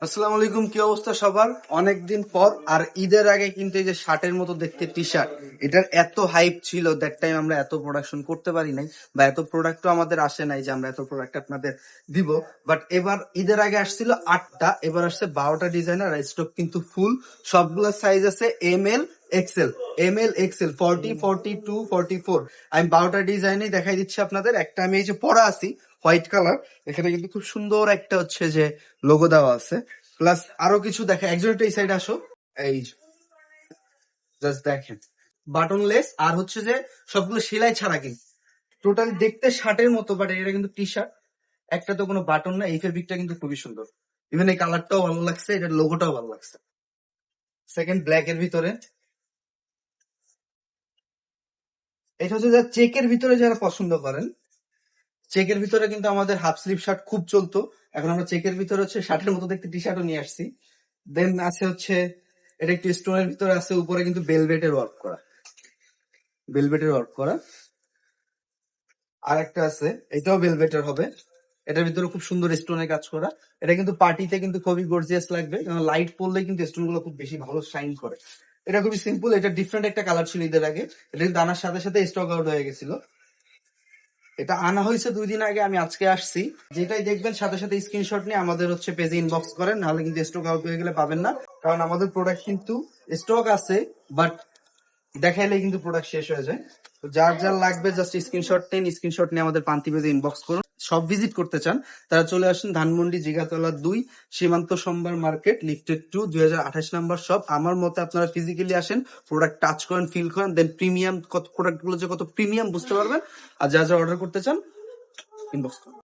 আসসালামু আলাইকুম, কি অবস্থা সবার? অনেকদিন পর। আর ঈদের আগে কিন্তু এই যে শার্টের মতো দেখতে টি শার্ট, এটার এত হাইপ ছিল দ্যাট টাইম, আমরা এত প্রোডাকশন করতে পারি নাই বা এত প্রোডাক্টও আমাদের আসে নাই যে আমরা এত প্রোডাক্ট আপনাদের দিব। বাট এবার ঈদের আগে আসছিল 8টা, এবার আসছে 12টা ডিজাইনার। স্টক কিন্তু ফুল, সবগুলো সাইজ আছে এক্সেল, এক্সেল 40, 42, 44। আমি 12টা ডিজাইনই দেখাই দিচ্ছি আপনাদের। একটা আমি এই যে পরা আছি হোয়াইট কালার, এখানে কিন্তু খুব সুন্দর একটা হচ্ছে যে লোগো দেওয়া আছে। প্লাস আরো কিছু দেখে, একজন একটু এই সাইড আসো। এই জাস্ট দেখেন, বাটনলেস আর হচ্ছে যে সবগুলো সেলাই ছাড়া কিন্তু টোটালি দেখতে শার্টের মতো, বাট এটা কিন্তু টি শার্ট। একটা তো কোনো বাটন না। এই ফেব্রিকটা কিন্তু খুবই সুন্দর, ইভেন এই কালারটাও ভালো লাগছে, এটার লোগোটাও ভালো লাগছে। সেকেন্ড ব্ল্যাক এর ভিতরে, এটা হচ্ছে যা চেকের ভিতরে যারা পছন্দ করেন। চেকের ভিতরে কিন্তু আমাদের হাফ স্লিভ শার্ট খুব চলতো, এখন আমরা চেকের ভিতরে হচ্ছে শার্টের মতো দেখতে টি শার্টও নিয়ে আসছি। দেন আছে হচ্ছে, এটা একটু স্টোনের ভিতরে আছে, উপরে কিন্তু বেলভেটের ওয়ার্ক করা, বেলভেটের ওয়ার্ক করা। আর একটা আছে, এটাও বেলভেটের হবে, এটার ভিতরে খুব সুন্দর স্টোনের কাজ করা। এটা কিন্তু পার্টিতে কিন্তু খুবই গর্জিয়াস লাগবে, কারণ লাইট পড়লে কিন্তু স্টোন গুলো খুব বেশি ভালো শাইন করে। এটা খুবই সিম্পল, এটা ডিফারেন্ট একটা কালার ছিল ঈদের আগে, এটা কিন্তু আনার সাথে সাথে স্টক আউট হয়ে গেছিল। এটা আনা হয়েছে 2 দিন আগে, আমি আজকে আসছি। যেটাই দেখবেন সাথে সাথে স্ক্রিনশট নিয়ে আমাদের হচ্ছে পেজে ইনবক্স করেন, নাহলে কিন্তু স্টক আউট হয়ে গেলে পাবেন না। কারণ আমাদের প্রোডাক্ট কিন্তু স্টক আছে, বাট দেখাইলে কিন্তু প্রোডাক্ট শেষ হয়ে যায়। তো যার যার লাগবে জাস্ট স্ক্রিনশট নেন, স্ক্রিনশট নিয়ে আমাদের পান্তি পেজে ইনবক্স করুন। সব ভিজিট করতে চান তারা চলে আসুন ধানমন্ডি জিগাতলা 2, সীমান্ত সোমবার মার্কেট, লিফটেড 2, 2028 নাম্বার শপ। আমার মতে আপনারা ফিজিক্যালি আসেন, প্রোডাক্ট টাচ করেন, ফিল করেন, দেন প্রিমিয়াম কত প্রোডাক্ট গুলো যে কত প্রিমিয়াম বুঝতে পারবেন। আর যা যা অর্ডার করতে চান ইনবক্স করুন।